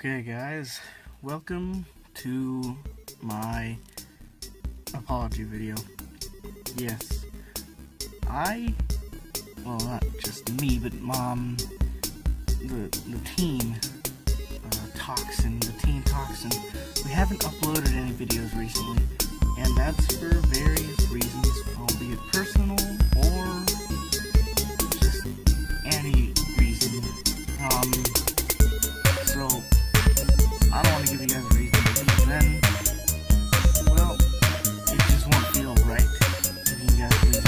Okay guys, welcome to my apology video. Yes, well not just me, but Mom, the teen toxin, we haven't uploaded any videos recently, and that's for various reasons, albeit personal or just any reason. So I don't want to give you guys a reason, because then, well, it just won't feel right giving you guys a reason.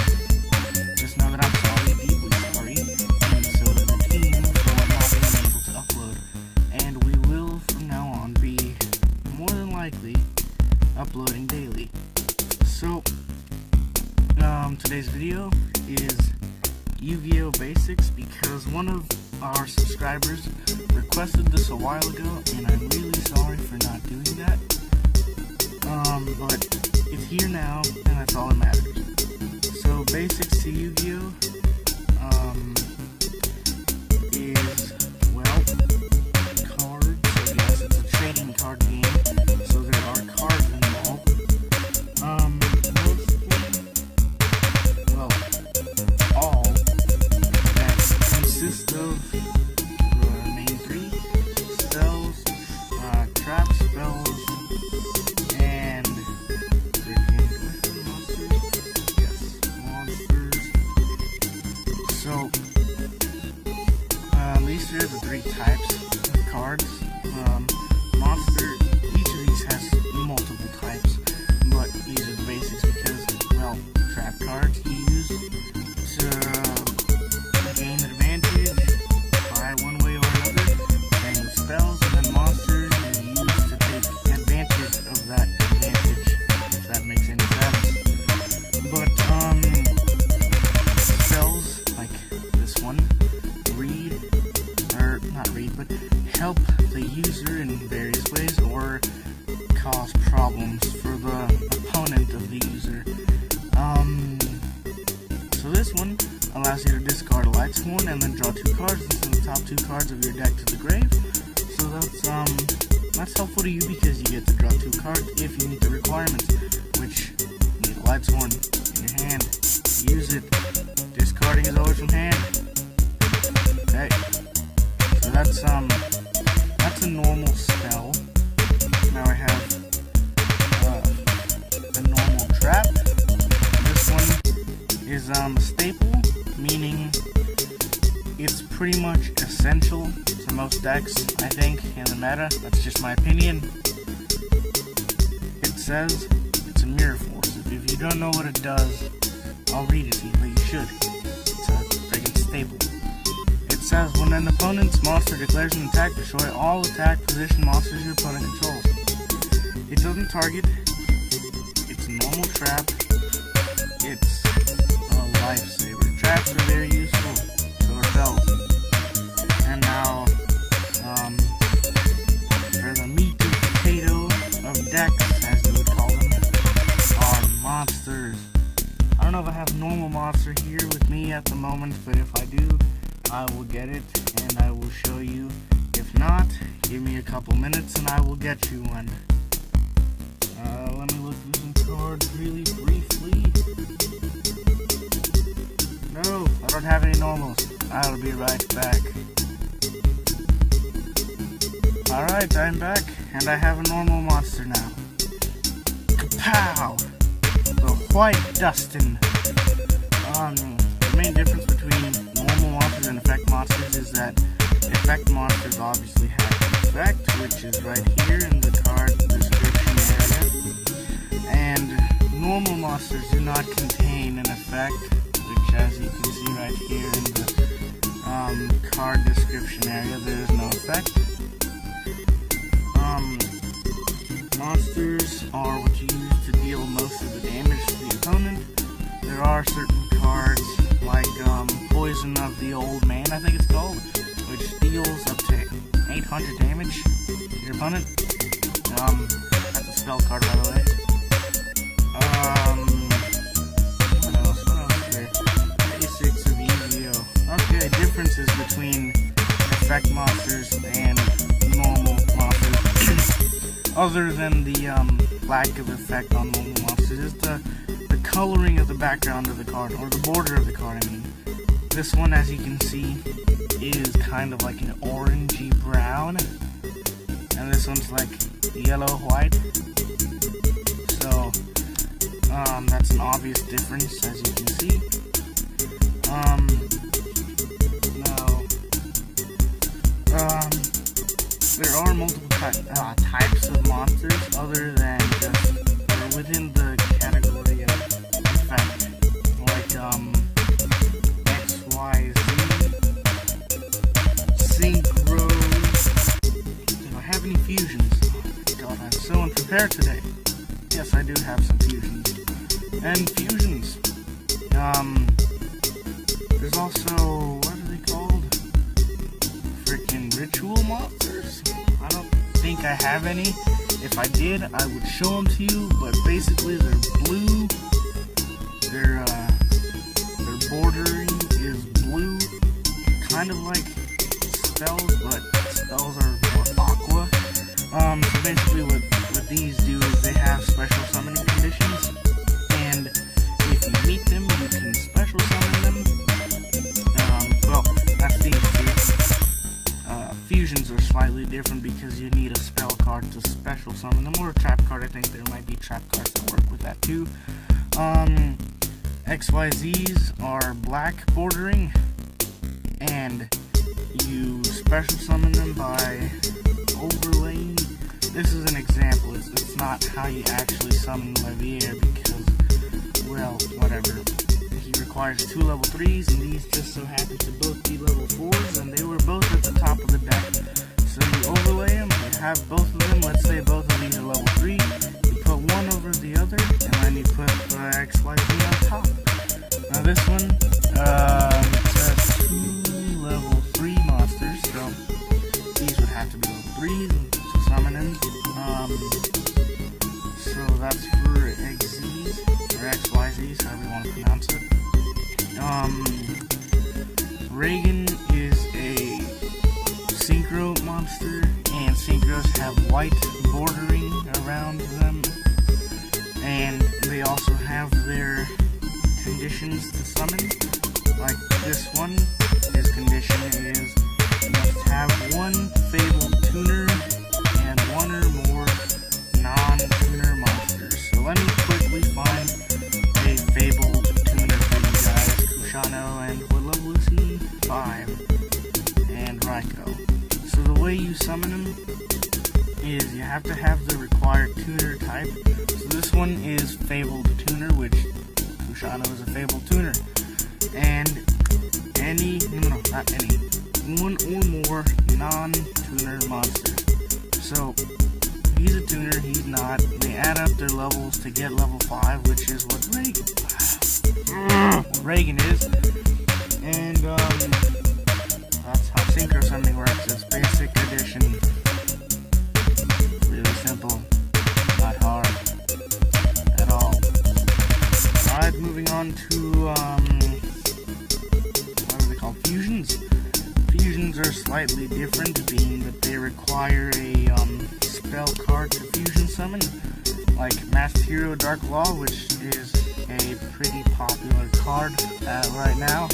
Just know that I'm sorry, deeply sorry, and so is the team for not being able to upload. And we will, from now on, be more than likely uploading daily. So, today's video is YGO Basics, because one of our subscribers requested this a while ago, and I'm really sorry for not doing that. But it's here now, and that's all that matters. So, basics to Yu-Gi-Oh! Is, well, cards. So yes, it's a trading card game, so there are cards involved. Mostly, well, all that consist of the main three: spells, trap spells, and freaking monsters. Yes, monsters. So, these are the three types of cards. Monster, each of these has multiple types, but these are the basics because, well, trap cards you use to gain an advantage by one way or another, and with spells, and then monsters you use to take advantage of that advantage, if that makes any sense. But, spells, like this one, but help the user in various ways or cause problems for the opponent of the user. So this one allows you to discard a light sworn and then draw 2 cards instead of the top 2 cards of your deck to the grave. So that's helpful to you because you get to draw 2 cards if you meet the requirements, which you need a light sworn in your hand. Use it. Discarding is always from hand. Okay. So that's a normal spell. Now I have the normal trap. This one is a staple, meaning it's pretty much essential to most decks, I think, in the meta. That's just my opinion. It says it's a mirror force. If you don't know what it does, I'll read it to you, but you should. It's a friggin' staple. It says, when an opponent's monster declares an attack, destroy all attack position monsters your opponent controls. It doesn't target. It's a normal trap. It's a lifesaver. Traps are very useful. So are spells. And now, for the meat and potato of decks, as you would call them, are monsters. I don't know if I have a normal monster here with me at the moment, but if I do, I will get it, and I will show you. If not, give me a couple minutes, and I will get you one. Let me look through some cards really briefly. No, I don't have any normals. I'll be right back. Alright, I'm back, and I have a normal monster now. Kapow! The White Dustin. The main difference between normal monsters and effect monsters is that effect monsters obviously have an effect, which is right here in the card description area, and normal monsters do not contain an effect, which, as you can see right here in the card description area, there is no effect. Monsters are what you use to deal most of the damage to the opponent. There are certain cards like Poison of the Old Man, I think it's called, which deals up to 800 damage to your opponent. That's a spell card, by the way. What else is there? Basics of Yu-Gi-Oh! Okay, differences between effect monsters and normal monsters. other than the lack of effect on mobile monsters, is the coloring of the background of the card, or the border of the card, I mean. This one, as you can see, is kind of like an orangey brown, and this one's like yellow-white. So, that's an obvious difference, as you can see. There are multiple types of monsters other than just within the category of effect, like X, Y, Z, synchro. Do I have any fusions? God, I'm so unprepared today. Yes, I do have some fusions. And fusions. There's also, what are they called? Freaking ritual monsters? I don't think I have any. If I did, I would show them to you, but basically they're blue. Their bordering is blue, kind of like spells, but spells are more aqua. So basically what these do is they have special summoning conditions, and if you meet them, you can special summon them. Well, that's these two. Fusions are slightly different because you need a spell card to special summon them, or a trap card. I think there might be trap cards that work with that too. XYZs are black bordering, and you special summon them by overlaying. This is an example. It's not how you actually summon Eliot, because, well, whatever. He requires 2 level 3s, and these just so happen to both be level 4s, and they were both at the top of the deck. So you overlay them, you have both of them. Let's say both of these are level 3. You put one over the other, and then you put XYZ on top. Now this one, says 2 level 3 monsters, so these would have to be level 3s to summon them. So that's for XZs, or XYZs, however you want to pronounce it. Reagan is a synchro monster, and synchros have white bordering around them, and they also have their conditions to summon. Like this one, his condition is you must have 1 fabled tuner and 1 or more non-tuner monsters. So let me quickly find a fabled tuner for you guys. Kushano, and what level is he? 5. And Ryko. So the way you summon him is you have to have the required tuner type. So this one is fabled tuner, which Kushano is a fabled tuner. And not any, 1 or more non-tuner monsters. So he's a tuner, he's not. They add up their levels to get level 5, which is what Reagan is. And that's how synchro summoning works. It's basic addition. Really simple. Not hard at all. Alright, moving on to what are they called? Fusions. Fusions are slightly different, being that they require a spell card to fusion summon, like Masked Hero Dark Law, which is a pretty popular card right now.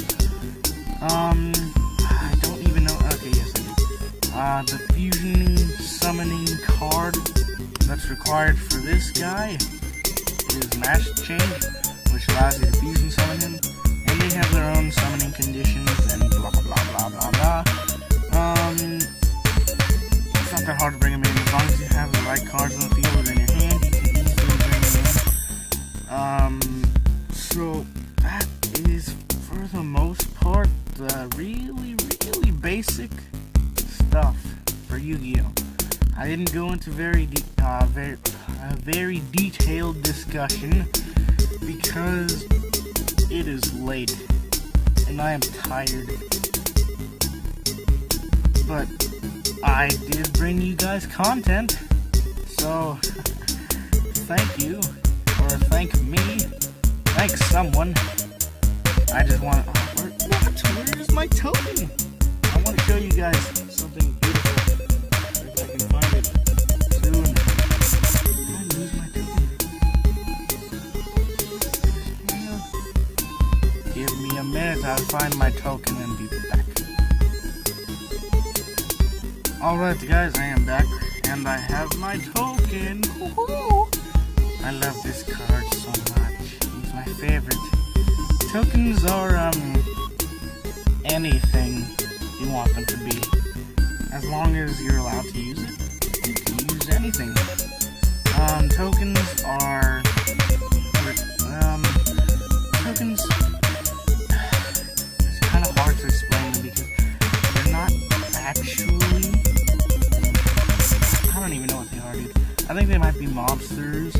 I don't even know. Okay, yes, I do. The fusion summoning card that's required for this guy is Mash Change, which allows you to fusion summon him, and they have their own summoning conditions and blah blah blah blah blah. It's not that hard to bring him in. As long as you have the right cards on the field within your hand, you can easily bring him in. So that is, for the most part, the really basic stuff for Yu-Gi-Oh! I didn't go into very detailed discussion because it is late and I am tired. But I did bring you guys content, so thank you, or thank me, thank someone. I just want to, where is my token? I want to show you guys something beautiful, if I can find it soon. find my token and be back. Alright guys, I am back, and I have my token. Woohoo! I love this card so much. It's my favorite. Tokens are, anything you want them to be. As long as you're allowed to use it, you can use anything. Tokens are, tokens, it's kind of hard to explain because they're not actually, I don't even know what they are, dude. I think they might be monsters.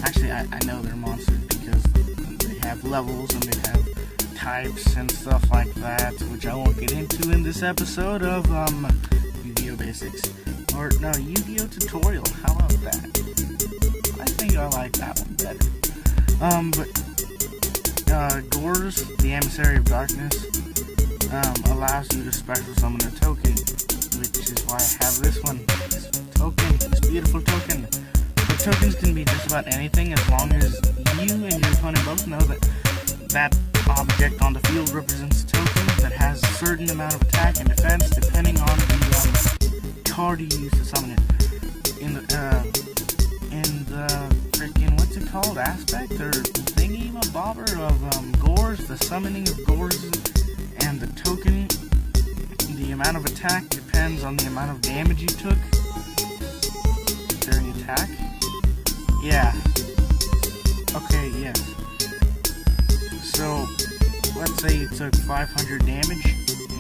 Actually, I know they're monsters because they have levels and they have types and stuff like that, which I won't get into in this episode of YGO Basics. Or no, YGO Tutorial. How about that? I think I like that one better. Gores, the Emissary of Darkness, allows you to special summon a token, which is why I have this one. This token, this beautiful token. The tokens can be just about anything as long as you and your opponent both know that that object on the field represents a token that has a certain amount of attack and defense depending on the card you use to summon it. In the freaking, what's it called, aspect or thingy-mabobber of Gores, the summoning of Gores and the token, the amount of attack depends on the amount of damage you took during attack. Yeah. Okay, yes. So, let's say you took 500 damage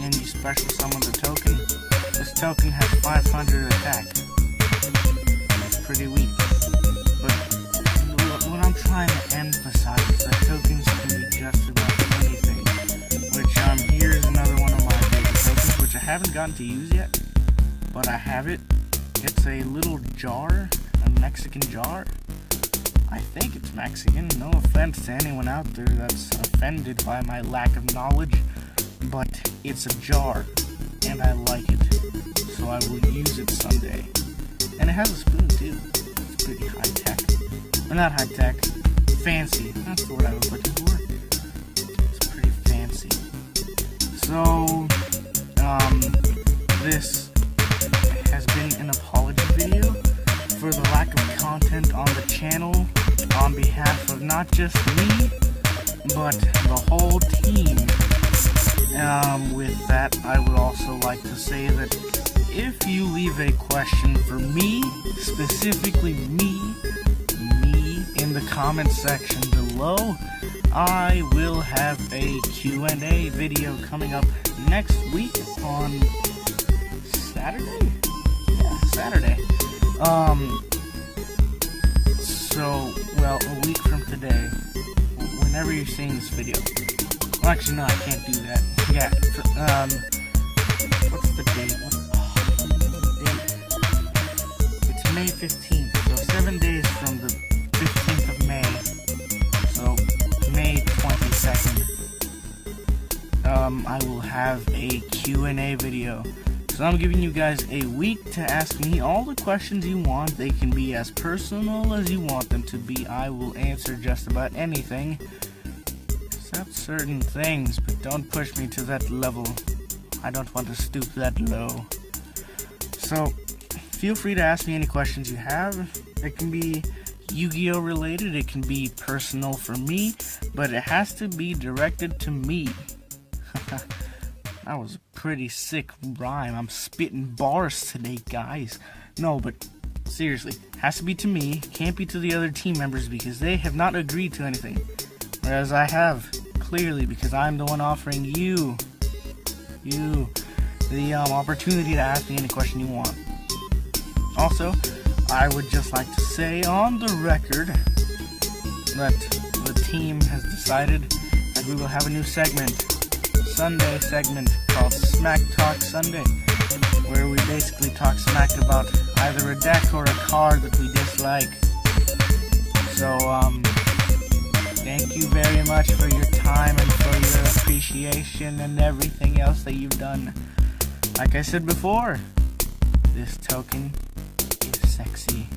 and you special summon the token. This token has 500 attack. It's pretty weak. But what I'm trying to emphasize is that tokens can be just about anything. Which, here's another one of my favorite tokens, which I haven't gotten to use yet. But I have it. It's a little jar, a Mexican jar. I think it's Mexican. No offense to anyone out there that's offended by my lack of knowledge, but it's a jar, and I like it, so I will use it someday. And it has a spoon too. It's pretty high tech. Or not high tech, fancy. That's the word I was looking for. It's pretty fancy. So, this has been an apology video for the lack of content on the channel on behalf of not just me, but the whole team. With that, I would also like to say that if you leave a question for me, specifically me, in the comment section below, I will have a Q&A video coming up next week on Saturday? Yeah, Saturday. So, well, a week from today, whenever you're seeing this video. Well, actually, no, I can't do that. Yeah, what's the date? It's May 15th, so 7 days from the 15th of May. So, May 22nd. I will have a Q&A video. So I'm giving you guys a week to ask me all the questions you want. They can be as personal as you want them to be. I will answer just about anything, except certain things, but don't push me to that level. I don't want to stoop that low. So, feel free to ask me any questions you have. It can be Yu-Gi-Oh related, it can be personal for me, but it has to be directed to me. That was a pretty sick rhyme. I'm spitting bars today, guys. No, but seriously, has to be to me. Can't be to the other team members because they have not agreed to anything. Whereas I have, clearly, because I'm the one offering you the opportunity to ask me any question you want. Also, I would just like to say on the record that the team has decided that we will have a new Sunday segment called Smack Talk Sunday, where we basically talk smack about either a deck or a card that we dislike. So, thank you very much for your time and for your appreciation and everything else that you've done. Like I said before, this token is sexy.